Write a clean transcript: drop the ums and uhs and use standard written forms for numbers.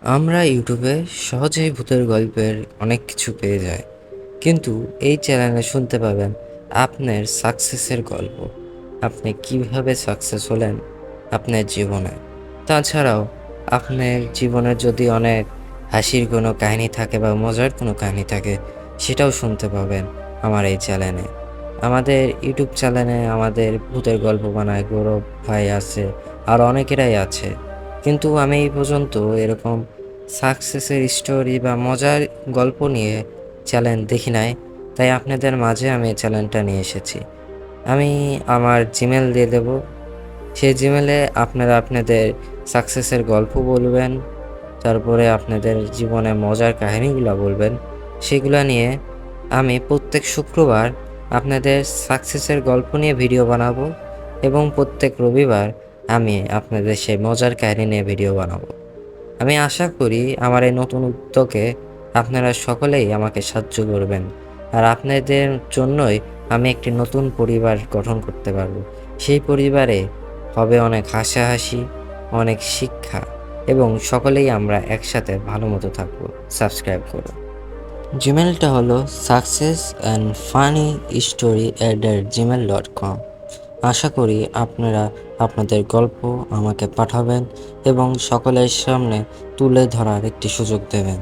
আমরা ইউটিউবে সহজেই ভূতের গল্পের অনেক কিছু পেয়ে যাই, কিন্তু এই চ্যানেলে শুনতে পাবেন আপনার সাকসেসের গল্প। আপনি কিভাবে সাকসেস হলেন আপনার জীবনে। তাছাড়াও আপনার জীবনের যদি অনেক হাসির কোনো কাহিনী থাকে বা মজার কোনো কাহিনী থাকে, সেটাও শুনতে পাবেন আমার এই চ্যানেলে। আমাদের ইউটিউব চ্যানেলে আমাদের ভূতের গল্প বানায় গৌরব ভাই আছে, আর অনেকেরাই আছে, কিন্তু আমি এই পর্যন্ত এরকম সাকসেসের স্টোরি বা মজার গল্প নিয়ে চ্যানেল দেখি নাই। তাই আপনাদের মাঝে আমি এই চ্যানেলটা নিয়ে এসেছি। আমি আমার জিমেল দিয়ে দেব, সেই জিমেলে আপনারা আপনাদের সাকসেসের গল্প বলবেন, তারপরে আপনাদের জীবনে মজার কাহিনীগুলো বলবেন। সেগুলো নিয়ে আমি প্রত্যেক শুক্রবার আপনাদের সাকসেসের গল্প নিয়ে ভিডিও বানাবো, এবং প্রত্যেক রবিবার আমি আপনাদের সেই মজার কাহিনী নিয়ে ভিডিও বানাবো। আমি আশা করি আমার এই নতুন উদ্যোগে আপনারা সকলেই আমাকে সাহায্য করবেন, আর আপনাদের জন্যই আমি একটি নতুন পরিবার গঠন করতে পারবো। সেই পরিবারে হবে অনেক হাসাহাসি, অনেক শিক্ষা, এবং সকলেই আমরা একসাথে ভালো মতো থাকবো। সাবস্ক্রাইব করুন। জিমেলটা হলো successandfunnystory@gmail.com। আশা করি আপনারা আপনাদের গল্প আমাকে পাঠাবেন এবং সকলের সামনে তুলে ধরার একটি সুযোগ দেবেন।